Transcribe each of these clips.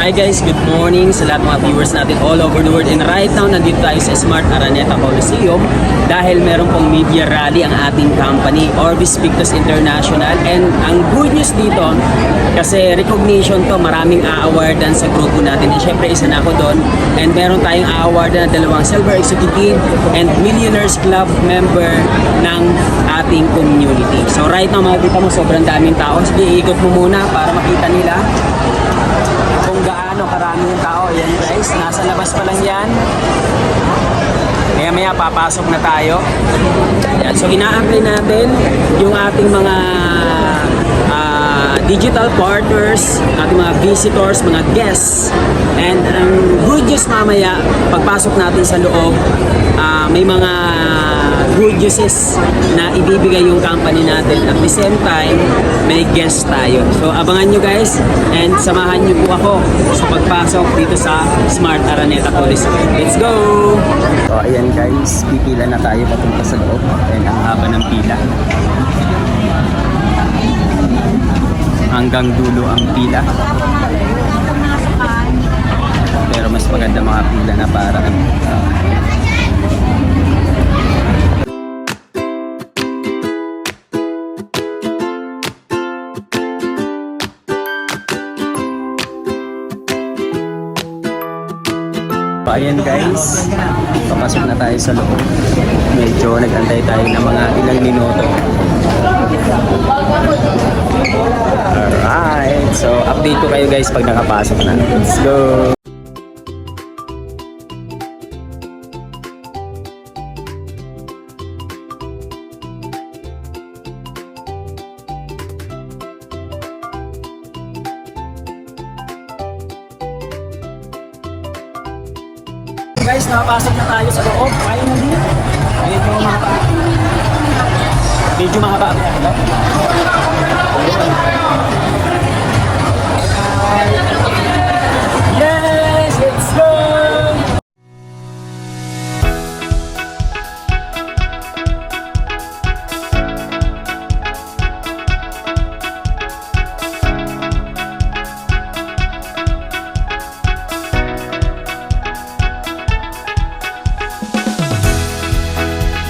Hi guys, good morning sa lahat mga viewers natin all over the world. And right now, nandito tayo sa Smart Araneta Coliseum dahil meron pong media rally ang ating company, Orbis Pictus International. And ang good news dito, kasi recognition to, maraming a-awardan sa grupo natin. And syempre, isa na ako doon. And meron tayong a-awardan na dalawang Silver Executive and Millionaires Club member ng ating community. So right now, makikita mo sobrang daming tao. Sige, iikot mo muna para makita nila kung gaano karami yung tao. Yan guys, nasa labas pa lang yan. Maya papasok na tayo. Yan. So ina-apply natin yung ating mga digital partners, ating mga visitors, mga guests. And ang good news mamaya, pagpasok natin sa loob, may mga good news na ibibigay yung company natin. At the same time, may guest tayo. So abangan nyo guys and samahan nyo po ako sa pagpasok dito sa Smart Araneta Coliseum. Let's go! So ayan guys, pipila na tayo papunta sa loob. And ang haba ng pila. Hanggang dulo ang pila. Pero mas maganda mga pila na parang ayan guys, papasok na tayo sa loob. Medyo nag-antay tayo ng mga ilang minuto. Alright, so update ko kayo guys pag nakapasok na. Let's go! Guys, nakapasok na tayo sa loob. Finally, medyo mahaba. Yes, let's go!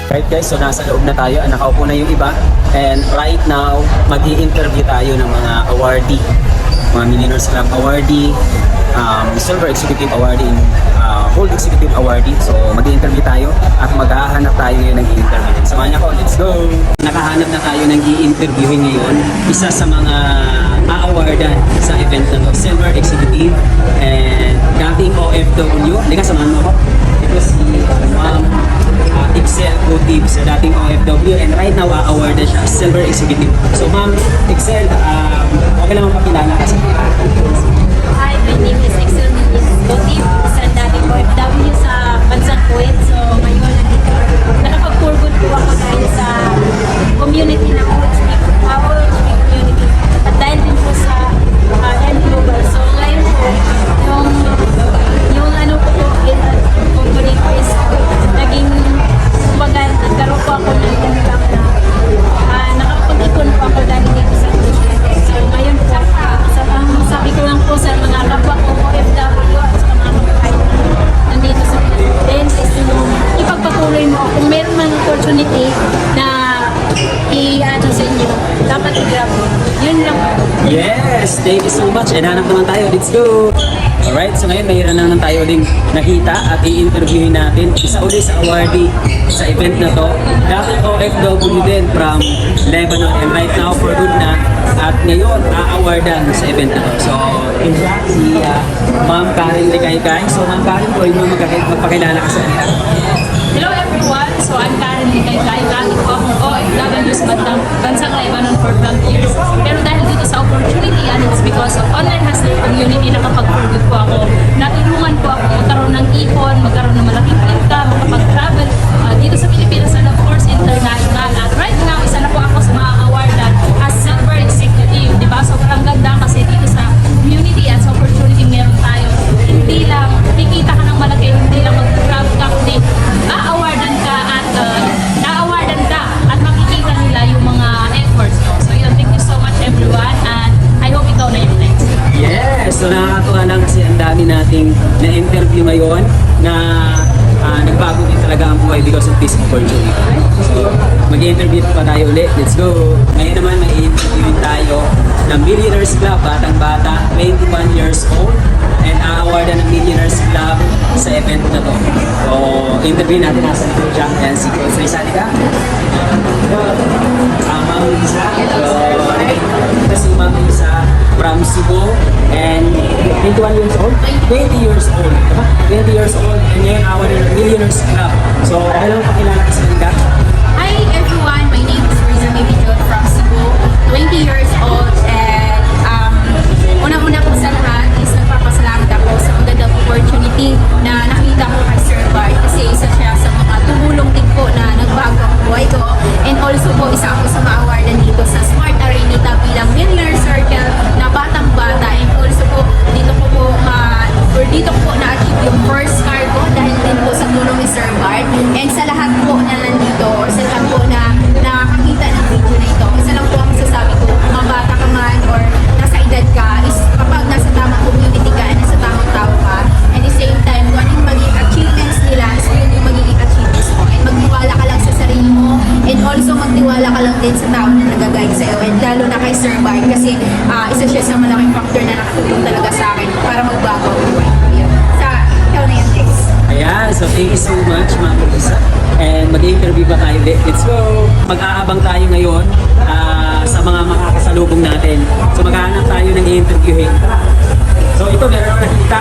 Right guys, so nasa loob na tayo. Nakaupo na yung iba. And right now, mag-i-interview tayo ng mga awardee. Mga Millionaires Club awardee, Silver Executive awardee, Gold Executive awardee. So mag-i-interview tayo at maghahanap tayo ngayon ng i-interview. Samahan niyo ako, let's go! Nakahanap na tayo ng i-interview ngayon. Isa sa mga a-awardan sa event na to, Silver Executive and dating OFW. Halika, samahan mo ako. Ito si Excel Go-Tip sa dating OFW and right now a-award na siya Silver Executive. So ma'am, Excel, okay lang magpakilala kasi. Hi, my name is Excel Go-Tip sa dating OFW sa bansang Kuwait. So ngayon nandito, nakapag-forward po ako dahil sa community ng OHP community at dahil din po sa End Global. So ngayon po, yung ano po company ko is naging kumbaga, nagkaroon po ako ng ilang na nakapag-ipon po ako dahil dito sa community. So ngayon po, sabi ko lang po sa mga kapwa ko OFW at sa mga kapatid nandito sa Philippines is yung ipagpatuloy mo kung meron mang opportunity na i-ano sa inyo, dapat i-grab mo. Yun lang. Yes, thank you so much. And hanap naman tayo, let's go! Alright, so ngayon mayroon naman tayo ding nakita at i-interviewin natin isa ulit sa awardee sa event na to. Dating OFW din from Lebanon and right now for good na at ngayon a-awardan sa event na to. So, si Ma'am Karen Likay-Kay. So, Ma'am Karen, pwede mo magpakilala ka sa kanila. Hello everyone! So I'm Karen Likay-Kay. Galing po akong OFW sa bansang Lebanon for 12 years. Pero dahil dito sa opportunity and it's because of online hustle community na kapag-forward po ako, natulungan po ako magkaroon ng ipon, magkaroon ng malaking income, makapag-travel dito sa Pilipinas and of course international. At right now, isa na po ako sa mga awardan as Silver Executive. Diba? Sobrang ganda kasi dito sa community at sa opportunity meron tayo. Hindi lang, kikita ka ng malaki, hindi lang mag-grab ka, kundi a-awardan ka at na-awardan ka at makikita nila yung mga efforts. So yun, thank you so much everyone and I hope ikaw na yung next. Yes! So lang kasi ang dami nating na-interview ngayon na nagbago din talaga ang buhay because of this opportunity. So, mag-interview pa tayo ulit. Let's go! Ngayon naman, may interview tayo ng Millionaires Club, batang-bata, 21 years old, and a-awardan ng Millionaires Club sa event na to. So, interview natin nasa likod siya. Yan, si Coach Rizal ka. Ma'am Lisa. Ito si Ma'am Lisa from Cebu, and 21 years old? 20 years old. Diba? 20 years old, and ngayon awardan ng Millionaires Club. So, okay lang pakilala ka sa kanila. Hi everyone, my name is Riza Mibijot from Cebu, 20 years old, and unang-una po sa lahat is nagpapasalamat ako sa magandang opportunity na nakita ko kay Sir Bart kasi isa siya sa mga tumulong din po na nagbago ang buhay ko, and also po isa ako sa ma-awardan dito sa Smart Araneta bilang Millionaire Circle na batang-bata, and also po dito ko po na-achieve yung first car ko dahil din po sa tulong ni Sir Bart, and sa lahat po na nandito or sa lahat po na nakakita ng video na ito, isa lang po ang masasabi ko, mga bata ka man or nasa edad ka, is kapag nasa tamang community ka, nasa tamang tao ka, at the same time, kung ano yung magiging achievements nila, is yun yung magiging achievements mo, and magtiwala ka lang sa sarili mo, and also magtiwala ka lang din sa tao na nag-guide sa'yo, and lalo na kay Sir Bart kasi isa siya sa malaking factor na nakatulong talaga sa akin para magbago ang buhay ko. Yun. Ikaw na yan, Dex. Ayan, so thank you so much, Ma'am Lisa. And mag-interview pa tayo ulit. Let's go! Mag-aabang tayo ngayon sa mga makakasalubong natin. So maghahanap tayo ng i-interviewin. So ito, meron ako nakita.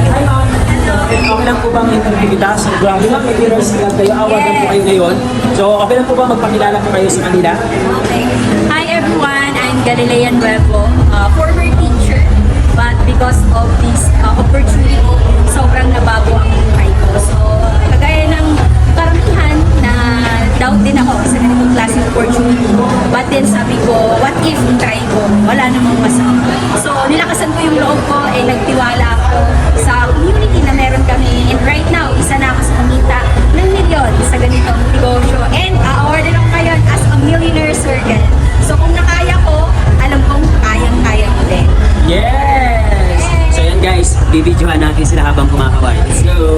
Hi, Ma'am! Okay lang po bang interview kita? So grabe lang, may heroes lang kayo. Awagan po kayo ngayon. So okay lang po ba magpakilala po kayo sa kanila? Okay. Hi everyone, I'm Galilean Nuevo, former teacher, but because of this opportunity, sobrang nabago ang buhay ko. So, kagaya ng karamihan na doubt din ako sa ganitong klaseng opportunity. But then sabi ko, what if try ko? Wala namang masama. So, nilakasan ko yung loob ko, nagtiwala ako sa community na meron kami. And right now, isa na ako sa kumita ng milyon sa ganitong negosyo. And awarded ako ngayon as a Millionaire Circle. So, kung nakaya ko, alam kong kayang-kaya ko din. Yes! So yan guys, bibidyohan natin sila habang kumakaway. Let's go!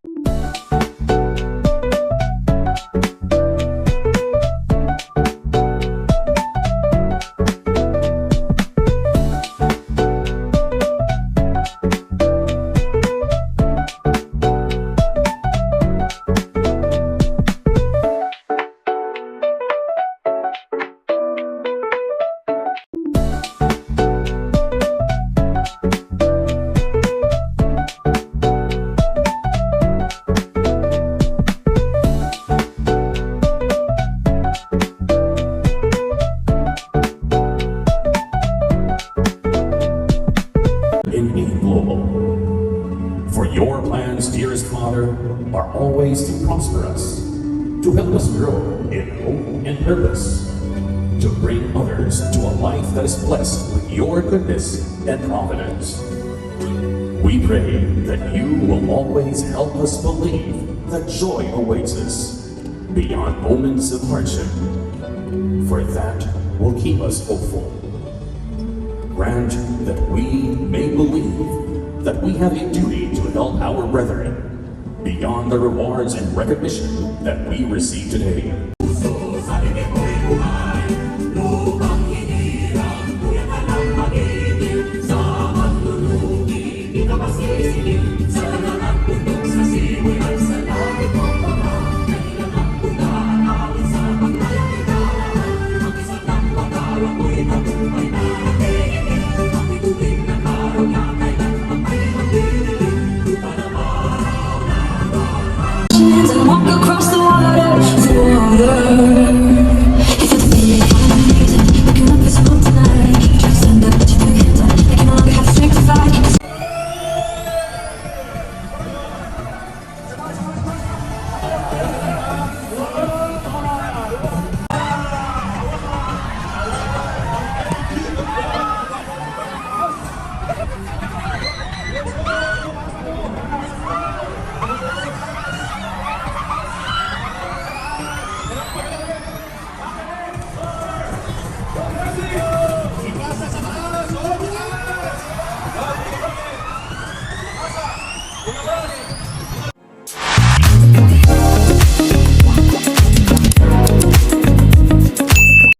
For your plans, dearest Father, are always to prosper us, to help us grow in hope and purpose, to bring others to a life that is blessed with your goodness and providence. We pray that you will always help us believe that joy awaits us beyond moments of hardship, for that will keep us hopeful. Grant that we may believe that we have a duty to help our brethren beyond the rewards and recognition that we receive today. Sa